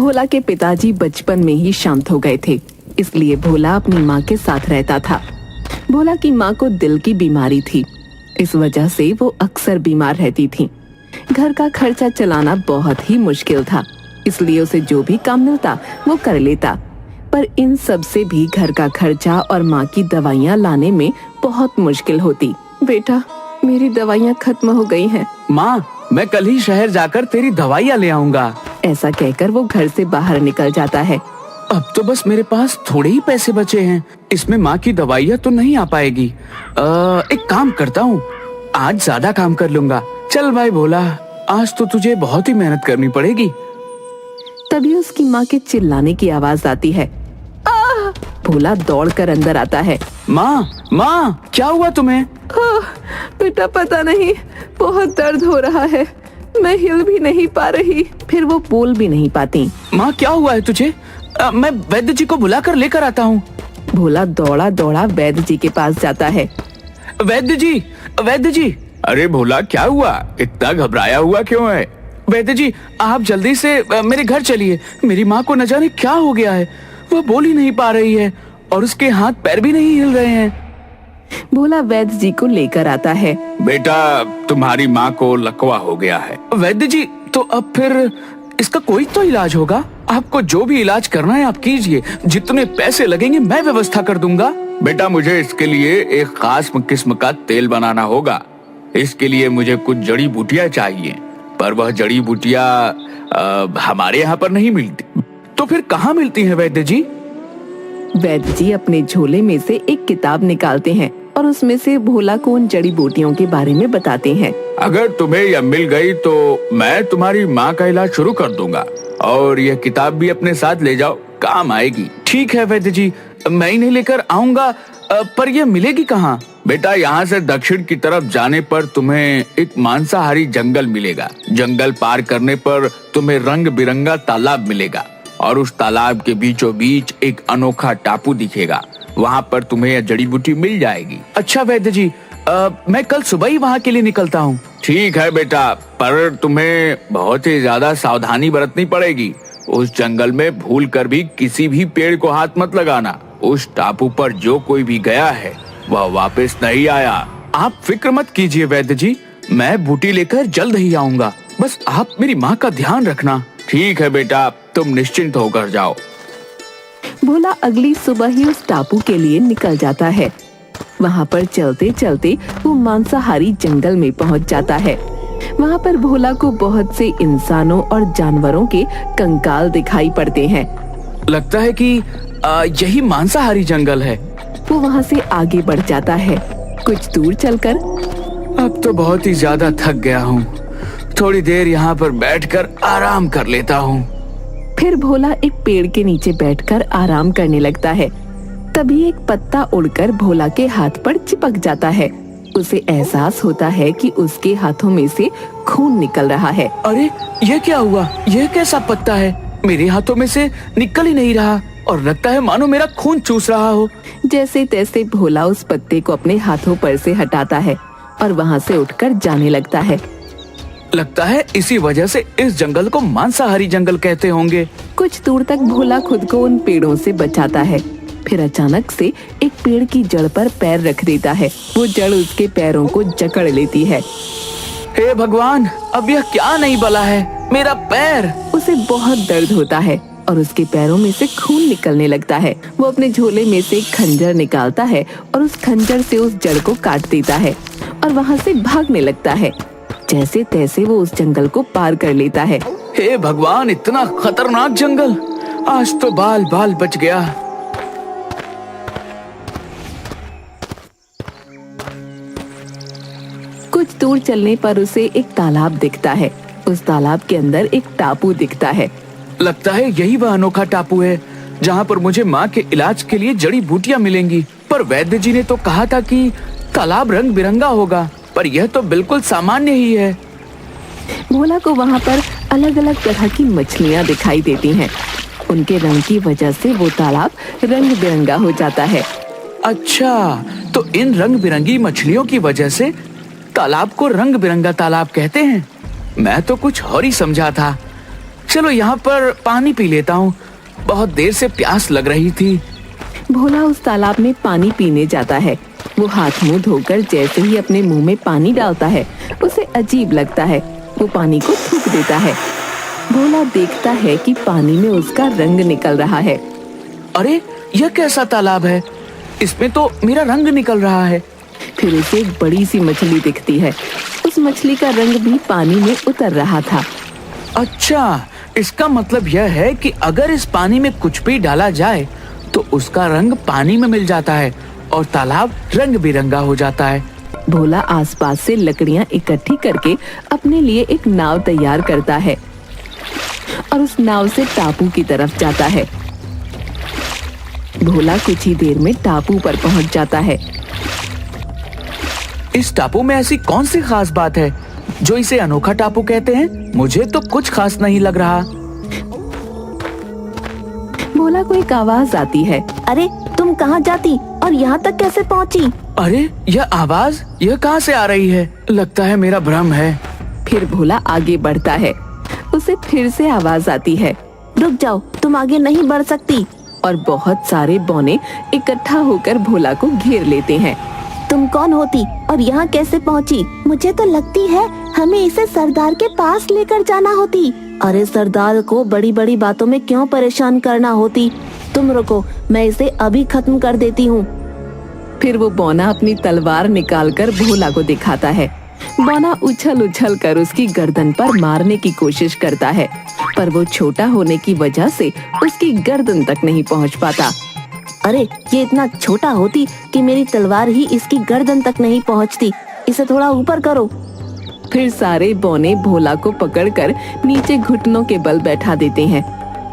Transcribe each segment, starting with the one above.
भोला के पिताजी बचपन में ही शांत हो गए थे, इसलिए भोला अपनी माँ के साथ रहता था। भोला की माँ को दिल की बीमारी थी, इस वजह से वो अक्सर बीमार रहती थी। घर का खर्चा चलाना बहुत ही मुश्किल था, इसलिए उसे जो भी काम मिलता वो कर लेता। पर इन सब से भी घर का खर्चा और माँ की दवाइयाँ लाने में बहुत मुश्किल होती। बेटा, मेरी दवाइयाँ खत्म हो गई हैं। माँ, मैं कल ही शहर जाकर तेरी दवाइयाँ ले आऊंगा। ऐसा कहकर वो घर से बाहर निकल जाता है। अब तो बस मेरे पास थोड़े ही पैसे बचे हैं, इसमें माँ की दवाइयाँ तो नहीं आ पाएगी। एक काम करता हूँ, आज ज्यादा काम कर लूंगा। चल भाई भोला, आज तो तुझे बहुत ही मेहनत करनी पड़ेगी। तभी उसकी माँ के चिल्लाने की आवाज आती है। भोला दौड़कर अंदर आता है। माँ, माँ, क्या हुआ तुम्हें? बेटा, पता नहीं, बहुत दर्द हो रहा है, मैं हिल भी नहीं पा रही। फिर वो बोल भी नहीं पाती। माँ, क्या हुआ है तुझे? मैं वैद्य जी को बुलाकर लेकर आता हूँ। भोला दौड़ा दौड़ा वैद्य जी के पास जाता है। वैद्य जी, वैद्य जी। अरे भोला, क्या हुआ? इतना घबराया हुआ क्यों है? वैद्य जी, आप जल्दी से मेरे घर चलिए। मेरी माँ को न जाने क्या हो गया है, वो बोल ही नहीं पा रही है और उसके हाथ पैर भी नहीं हिल रहे हैं। भोला वैद्य जी को लेकर आता है। बेटा, तुम्हारी माँ को लकवा हो गया है। वैद्य जी, तो अब फिर इसका कोई तो इलाज होगा। आपको जो भी इलाज करना है आप कीजिए, जितने पैसे लगेंगे मैं व्यवस्था कर दूंगा। बेटा, मुझे इसके लिए एक खास किस्म का तेल बनाना होगा। इसके लिए मुझे कुछ जड़ी बूटियां चाहिए, पर वह जड़ी बूटियां हमारे यहाँ पर नहीं मिलती। तो फिर कहाँ मिलती है वैद्य जी? वैद्य जी अपने झोले में से एक किताब निकालते हैं और उसमें से भोला को उन जड़ी बूटियों के बारे में बताते हैं। अगर तुम्हें यह मिल गई तो मैं तुम्हारी माँ का इलाज शुरू कर दूंगा, और यह किताब भी अपने साथ ले जाओ, काम आएगी। ठीक है वैद्य जी, मैं इन्हें लेकर आऊंगा। पर यह मिलेगी कहाँ? बेटा, यहाँ से दक्षिण की तरफ जाने पर तुम्हें एक मांसाहारी जंगल मिलेगा। जंगल पार करने पर तुम्हें रंग बिरंगा तालाब मिलेगा, और उस तालाब के बीचों बीच एक अनोखा टापू दिखेगा। वहाँ पर तुम्हें यह जड़ी बूटी मिल जाएगी। अच्छा वैद्य जी, मैं कल सुबह ही वहाँ के लिए निकलता हूँ। ठीक है बेटा, पर तुम्हें बहुत ही ज्यादा सावधानी बरतनी पड़ेगी। उस जंगल में भूल कर भी किसी भी पेड़ को हाथ मत लगाना। उस टापू पर जो कोई भी गया है वह वापस नहीं आया। आप फिक्र मत कीजिए वैद्य जी, मैं बूटी लेकर जल्द ही आऊंगा। बस आप मेरी माँ का ध्यान रखना। ठीक है बेटा, तुम निश्चिंत होकर जाओ। भोला अगली सुबह ही उस टापू के लिए निकल जाता है। वहाँ पर चलते चलते वो मांसाहारी जंगल में पहुँच जाता है। वहाँ पर भोला को बहुत से इंसानों और जानवरों के कंकाल दिखाई पड़ते हैं। लगता है कि यही मांसाहारी जंगल है। वो वहाँ से आगे बढ़ जाता है। कुछ दूर चलकर, अब तो बहुत ही ज्यादा थक गया हूँ, थोड़ी देर यहाँ पर बैठकर आराम कर लेता हूँ। फिर भोला एक पेड़ के नीचे बैठकर आराम करने लगता है। तभी एक पत्ता उड़कर भोला के हाथ पर चिपक जाता है। उसे एहसास होता है कि उसके हाथों में से खून निकल रहा है। अरे, यह क्या हुआ? यह कैसा पत्ता है? मेरे हाथों में से निकल ही नहीं रहा और लगता है मानो मेरा खून चूस रहा हो। जैसे तैसे भोला उस पत्ते को अपने हाथों पर से हटाता है और वहाँ से उठकर जाने लगता है। लगता है इसी वजह से इस जंगल को मांसाहारी जंगल कहते होंगे। कुछ दूर तक भोला खुद को उन पेड़ों से बचाता है। फिर अचानक से एक पेड़ की जड़ पर पैर रख देता है। वो जड़ उसके पैरों को जकड़ लेती है। हे भगवान, अब यह क्या नहीं बला है, मेरा पैर! उसे बहुत दर्द होता है और उसके पैरों में से खून निकलने लगता है। वो अपने झोले में से एक खंजर निकालता है और उस खंजर से उस जड़ को काट देता है और वहाँ से भागने लगता है। जैसे तैसे वो उस जंगल को पार कर लेता है। हे भगवान, इतना खतरनाक जंगल! आज तो बाल बाल बच गया। कुछ दूर चलने पर उसे एक तालाब दिखता है। उस तालाब के अंदर एक टापू दिखता है। लगता है यही वह अनोखा टापू है जहाँ पर मुझे माँ के इलाज के लिए जड़ी बूटियाँ मिलेंगी। पर वैद्य जी ने तो कहा था कि तालाब रंग बिरंगा होगा, पर यह तो बिल्कुल सामान्य ही है। भोला को वहाँ पर अलग अलग तरह की मछलियाँ दिखाई देती हैं। उनके रंग की वजह से वो तालाब रंग बिरंगा हो जाता है। अच्छा, तो इन रंग बिरंगी मछलियों की वजह से तालाब को रंग बिरंगा तालाब कहते हैं। मैं तो कुछ और ही समझा था। चलो यहाँ पर पानी पी लेता हूँ, बहुत देर से प्यास लग रही थी। भोला उस तालाब में पानी पीने जाता है। वो हाथ मुंह धोकर जैसे ही अपने मुंह में पानी डालता है उसे अजीब लगता है। वो पानी को थूक देता है। भोला देखता है कि पानी में उसका रंग निकल रहा है। अरे यह कैसा तालाब है, इसमें तो मेरा रंग निकल रहा है। फिर उसे एक बड़ी सी मछली दिखती है। उस मछली का रंग भी पानी में उतर रहा था। अच्छा, इसका मतलब यह है कि अगर इस पानी में कुछ भी डाला जाए तो उसका रंग पानी में मिल जाता है और तालाब रंग बिरंगा हो जाता है। भोला आसपास से लकड़ियां इकट्ठी करके अपने लिए एक नाव तैयार करता है और उस नाव से टापू की तरफ जाता है। भोला कुछ ही देर में टापू पर पहुंच जाता है। इस टापू में ऐसी कौन सी खास बात है जो इसे अनोखा टापू कहते हैं? मुझे तो कुछ खास नहीं लग रहा। भोला को एक आवाज आती है। अरे तुम कहाँ जाती और यहाँ तक कैसे पहुँची? अरे यह आवाज यह कहाँ से आ रही है? लगता है मेरा भ्रम है। फिर भोला आगे बढ़ता है। उसे फिर से आवाज आती है, रुक जाओ, तुम आगे नहीं बढ़ सकती। और बहुत सारे बौने इकट्ठा होकर भोला को घेर लेते हैं। तुम कौन होती और यहाँ कैसे पहुँची? मुझे तो लगती है हमें इसे सरदार के पास लेकर जाना होती। अरे सरदार को बड़ी बड़ी बातों में क्यों परेशान करना होती? तुम रुको, मैं इसे अभी खत्म कर देती हूँ। फिर वो बौना अपनी तलवार निकालकर भोला को दिखाता है। बौना उछल उछल कर उसकी गर्दन पर मारने की कोशिश करता है, पर वो छोटा होने की वजह से उसकी गर्दन तक नहीं पहुंच पाता। अरे ये इतना छोटा होती कि मेरी तलवार ही इसकी गर्दन तक नहीं पहुंचती। इसे थोड़ा ऊपर करो। फिर सारे बौने भोला को पकड़कर नीचे घुटनों के बल बैठा देते हैं।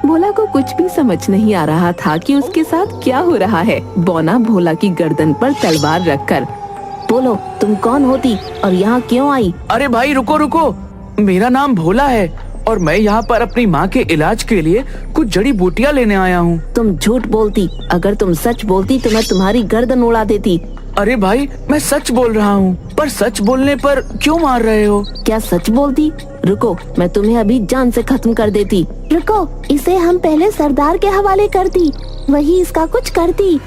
भोला को कुछ भी समझ नहीं आ रहा था कि उसके साथ क्या हो रहा है। बौना भोला की गर्दन पर तलवार रखकर, बोलो तुम कौन होती और यहाँ क्यों आई? अरे भाई रुको रुको, मेरा नाम भोला है और मैं यहाँ पर अपनी माँ के इलाज के लिए कुछ जड़ी बूटियाँ लेने आया हूँ। तुम झूठ बोलती। अगर तुम सच बोलती तो मैं तुम्हारी गर्दन उड़ा देती। अरे भाई मैं सच बोल रहा हूँ, पर सच बोलने पर क्यों मार रहे हो? क्या सच बोलती? रुको, मैं तुम्हें अभी जान से खत्म कर देती। रुको, इसे हम पहले सरदार के हवाले करती, वही इसका कुछ करती।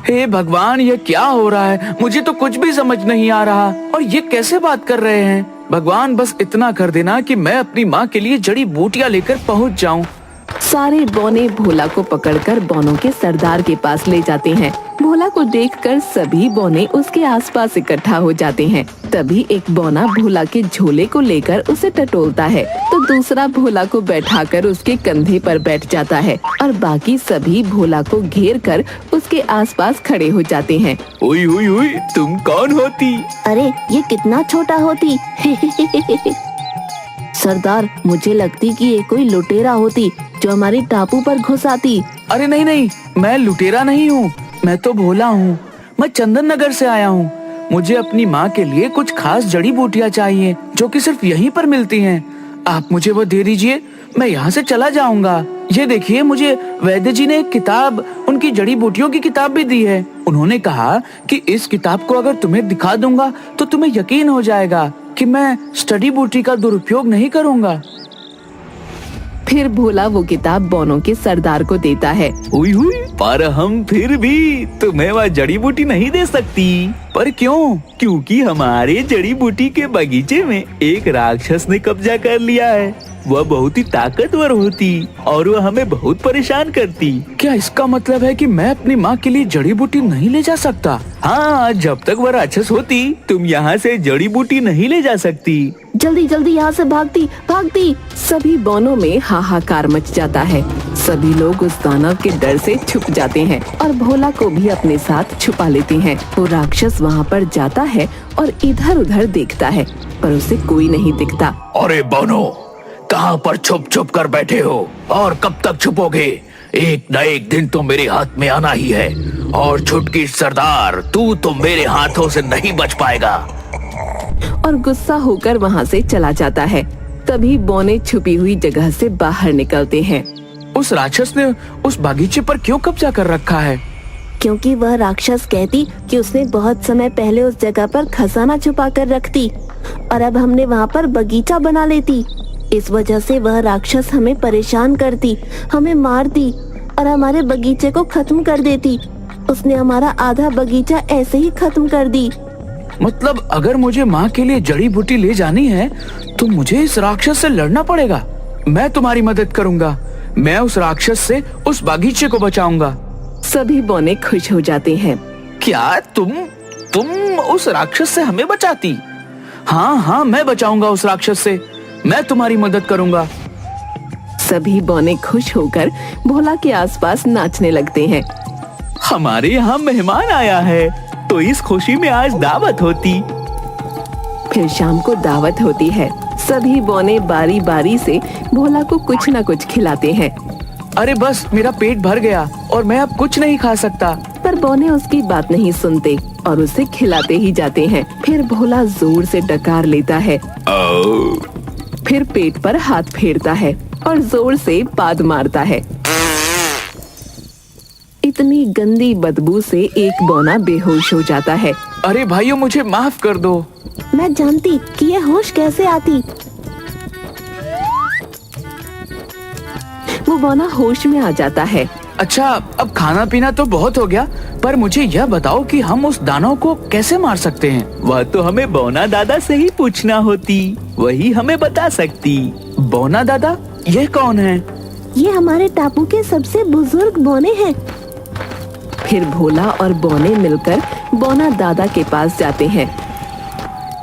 हे भगवान, ये क्या हो रहा है? मुझे तो कुछ भी समझ नहीं आ रहा। और ये कैसे बात कर रहे हैं? भगवान बस इतना कर देना कि मैं अपनी माँ के लिए जड़ी बूटियाँ लेकर पहुँच जाऊँ। सारे बौने भोला को पकड़कर बौनों के सरदार के पास ले जाते हैं। भोला को देखकर सभी बौने उसके आसपास इकट्ठा हो जाते हैं। तभी एक बौना भोला के झोले को लेकर उसे टटोलता है, तो दूसरा भोला को बैठाकर उसके कंधे पर बैठ जाता है और बाकी सभी भोला को घेर कर उसके आसपास खड़े हो जाते हैं। हुई हुई हुई, तुम कौन होती? अरे ये कितना छोटा होती। सरदार, मुझे लगती कि ये कोई लुटेरा होती जो हमारी टापू पर घुस आती। अरे नहीं नहीं, मैं लुटेरा नहीं हूँ, मैं तो भोला हूँ। मैं चंदन नगर से आया हूँ। मुझे अपनी माँ के लिए कुछ खास जड़ी बूटियाँ चाहिए जो कि सिर्फ यहीं पर मिलती हैं। आप मुझे वो दे दीजिए, मैं यहाँ से चला जाऊँगा। ये देखिए, मुझे वैद्य जी ने एक किताब, उनकी जड़ी बूटियों की किताब भी दी है। उन्होंने कहा कि इस किताब को अगर तुम्हें दिखा दूंगा तो तुम्हें यकीन हो जाएगा कि मैं स्टडी बूटी का दुरुपयोग नहीं करूँगा। फिर भोला वो किताब बौनों के सरदार को देता है। हुई हुई, पर हम फिर भी तुम्हें वह जड़ी बूटी नहीं दे सकती। पर क्यों? क्योंकि हमारे जड़ी बूटी के बगीचे में एक राक्षस ने कब्जा कर लिया है। वह बहुत ही ताकतवर होती और वह हमें बहुत परेशान करती। क्या इसका मतलब है कि मैं अपनी माँ के लिए जड़ी बूटी नहीं ले जा सकता? हाँ, जब तक वह राक्षस होती तुम यहाँ से जड़ी बूटी नहीं ले जा सकती। जल्दी जल्दी यहाँ से भागती भागती। सभी बौनों में हाहाकार मच जाता है। सभी लोग उस दानव के डर से छुप जाते हैं और भोला को भी अपने साथ छुपा लेते हैं। वो राक्षस वहाँ पर जाता है और इधर उधर देखता है, पर उसे कोई नहीं दिखता। अरे बौनो, कहाँ पर छुप छुप कर बैठे हो और कब तक छुपोगे? एक न एक दिन तो मेरे हाथ में आना ही है और छुटकी सरदार, तू तो मेरे हाथों से नहीं बच पाएगा। और गुस्सा होकर वहाँ से चला जाता है। तभी बौने छुपी हुई जगह से बाहर निकलते हैं। उस राक्षस ने उस बागीचे पर क्यों कब्जा कर रखा है? क्योंकि वह राक्षस कहती कि उसने बहुत समय पहले उस जगह पर खजाना छुपा कर रखती और अब हमने वहाँ पर बगीचा बना लेती। इस वजह से वह राक्षस हमें परेशान करती, हमें मारती और हमारे बगीचे को खत्म कर देती। उसने हमारा आधा बगीचा ऐसे ही खत्म कर दी। मतलब अगर मुझे माँ के लिए जड़ी बूटी ले जानी है तो मुझे इस राक्षस से लड़ना पड़ेगा। मैं तुम्हारी मदद करूंगा। मैं उस राक्षस से उस बागीचे को बचाऊंगा। सभी बौने खुश हो जाते हैं। क्या तुम उस राक्षस से हमें बचाती? हाँ, मैं बचाऊंगा उस राक्षस से। मैं तुम्हारी मदद करूंगा। सभी बौने खुश होकर भोला के आसपास नाचने लगते हैं। हमारे यहाँ मेहमान आया है तो इस खुशी में आज दावत होती। फिर शाम को दावत होती है। सभी बौने बारी बारी से भोला को कुछ न कुछ खिलाते हैं। अरे बस, मेरा पेट भर गया और मैं अब कुछ नहीं खा सकता। पर बौने उसकी बात नहीं सुनते और उसे खिलाते ही जाते हैं। फिर भोला जोर से डकार लेता है, फिर पेट पर हाथ फेरता है और जोर से पाद मारता है। इतनी गंदी बदबू से एक बौना बेहोश हो जाता है। अरे भाइयों, मुझे माफ कर दो। मैं जानती कि ये होश कैसे आती। वो बौना होश में आ जाता है। अच्छा, अब खाना पीना तो बहुत हो गया, पर मुझे यह बताओ कि हम उस दानव को कैसे मार सकते हैं? वह तो हमें बौना दादा से ही पूछना होती, वही हमें बता सकती। बौना दादा, ये कौन है? ये हमारे टापू के सबसे बुजुर्ग बौने हैं। फिर भोला और बौने मिलकर बौना दादा के पास जाते हैं।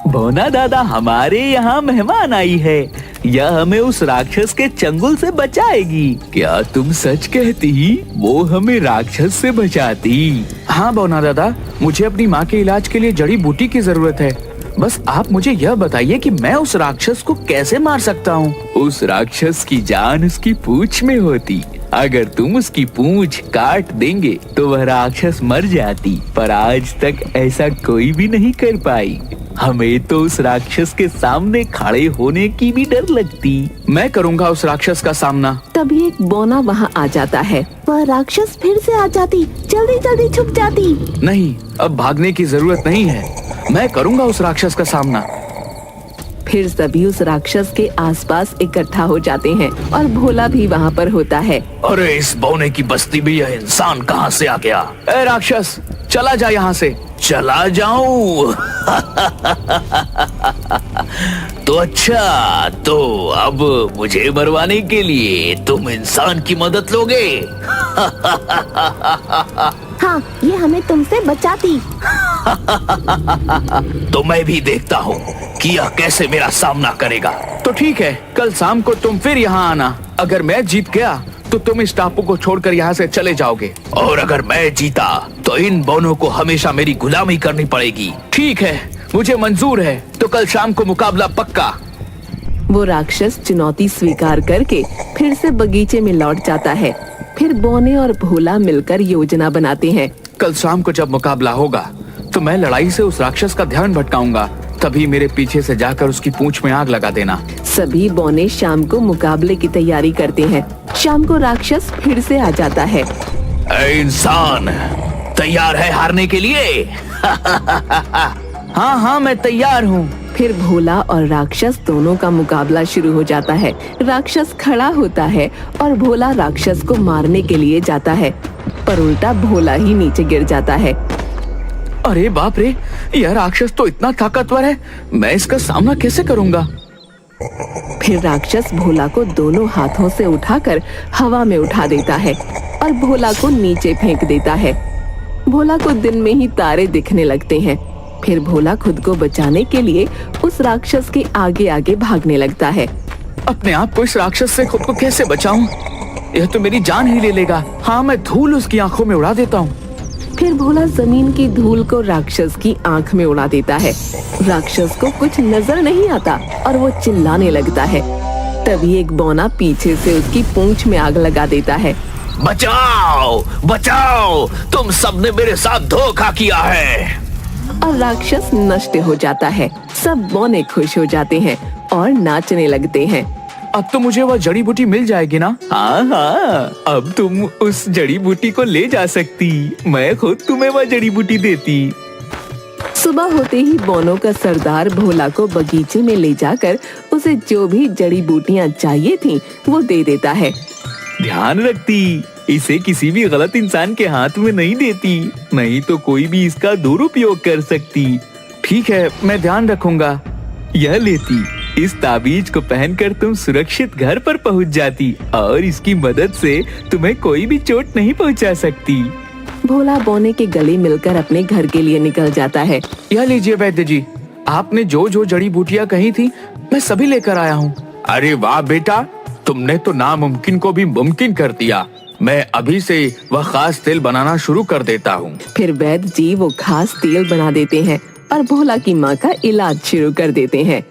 बौना दादा, हमारे यहाँ मेहमान आई है। यह हमें उस राक्षस के चंगुल से बचाएगी। क्या तुम सच कहती? वो हमें राक्षस से बचाती। हाँ बौना दादा, मुझे अपनी माँ के इलाज के लिए जड़ी बूटी की जरूरत है। बस आप मुझे यह बताइए कि मैं उस राक्षस को कैसे मार सकता हूँ? उस राक्षस की जान उसकी पूंछ में होती। अगर तुम उसकी पूंछ काट देंगे तो वह राक्षस मर जाती, पर आज तक ऐसा कोई भी नहीं कर पाई। हमें तो उस राक्षस के सामने खड़े होने की भी डर लगती। मैं करूँगा उस राक्षस का सामना। तभी एक बौना वहाँ आ जाता है। वह राक्षस फिर से आ जाती, जल्दी जल्दी छुप जाती। नहीं, अब भागने की जरूरत नहीं है। मैं करूँगा उस राक्षस का सामना। फिर सभी उस राक्षस के आसपास इकट्ठा हो जाते हैं और भोला भी वहाँ पर होता है। अरे इस बौने की बस्ती में यह इंसान कहाँ से आ गया? ए राक्षस, चला जा यहाँ से। चला जाऊं? तो अच्छा, तो अब मुझे मरवाने के लिए तुम इंसान की मदद लोगे? हाँ, ये हमें तुमसे बचाती। तो मैं भी देखता हूँ कि यह कैसे मेरा सामना करेगा। तो ठीक है, कल शाम को तुम फिर यहाँ आना। अगर मैं जीत गया तो तुम इस टापू को छोड़कर यहाँ से चले जाओगे, और अगर मैं जीता तो इन बौनों को हमेशा मेरी गुलामी करनी पड़ेगी। ठीक है, मुझे मंजूर है। तो कल शाम को मुकाबला पक्का। वो राक्षस चुनौती स्वीकार करके फिर से बगीचे में लौट जाता है। फिर बौने और भोला मिलकर योजना बनाते हैं। कल शाम को जब मुकाबला होगा तो मैं लड़ाई से उस राक्षस का ध्यान भटकाऊंगा। तभी मेरे पीछे से जाकर उसकी पूंछ में आग लगा देना। सभी बौने शाम को मुकाबले की तैयारी करते हैं। शाम को राक्षस फिर से आ जाता है। ए इंसान, तैयार है हारने के लिए? हाँ, मैं तैयार हूँ। फिर भोला और राक्षस दोनों का मुकाबला शुरू हो जाता है। राक्षस खड़ा होता है और भोला राक्षस को मारने के लिए जाता है, पर उल्टा भोला ही नीचे गिर जाता है। अरे बाप रे, यह राक्षस तो इतना ताकतवर है, मैं इसका सामना कैसे करूंगा? फिर राक्षस भोला को दोनों हाथों से उठाकर हवा में उठा देता है और भोला को नीचे फेंक देता है। भोला को दिन में ही तारे दिखने लगते हैं। फिर भोला खुद को बचाने के लिए उस राक्षस के आगे आगे भागने लगता है। अपने आप को इस राक्षस से खुद को कैसे बचाऊं? यह तो मेरी जान ही ले लेगा। हाँ, मैं धूल उसकी आंखों में उड़ा देता हूँ। फिर भोला जमीन की धूल को राक्षस की आंख में उड़ा देता है। राक्षस को कुछ नजर नहीं आता और वो चिल्लाने लगता है। तभी एक बौना पीछे से उसकी पूंछ में आग लगा देता है। बचाओ, बचाओ, तुम सबने मेरे साथ धोखा किया है। और राक्षस नष्ट हो जाता है। सब बौने खुश हो जाते हैं और नाचने लगते हैं। अब तो मुझे वह जड़ी बूटी मिल जाएगी ना? हाँ, अब तुम उस जड़ी बूटी को ले जा सकती। मैं खुद तुम्हें वह जड़ी बूटी देती। सुबह होते ही बोनो का सरदार भोला को बगीचे में ले जाकर उसे जो भी जड़ी बूटियां चाहिए थीं, वो दे देता है। ध्यान रखती, इसे किसी भी गलत इंसान के हाथ में नहीं देती, नहीं तो कोई भी इसका दुरुपयोग कर सकती। ठीक है, मैं ध्यान रखूंगा। यह लेती, इस ताबीज को पहनकर तुम सुरक्षित घर पर पहुंच जाती और इसकी मदद से तुम्हें कोई भी चोट नहीं पहुंचा सकती। भोला बोने के गले मिलकर अपने घर के लिए निकल जाता है। यह लीजिए वैद्य जी, आपने जो जो जड़ी बूटियां कही थी मैं सभी लेकर आया हूँ। अरे वाह बेटा, तुमने तो नामुमकिन को भी मुमकिन कर दिया। मैं अभी से वह खास तेल बनाना शुरू कर देता हूँ। फिर वैद्य जी वो खास तेल बना देते हैं और भोला की माँ का इलाज शुरू कर देते हैं।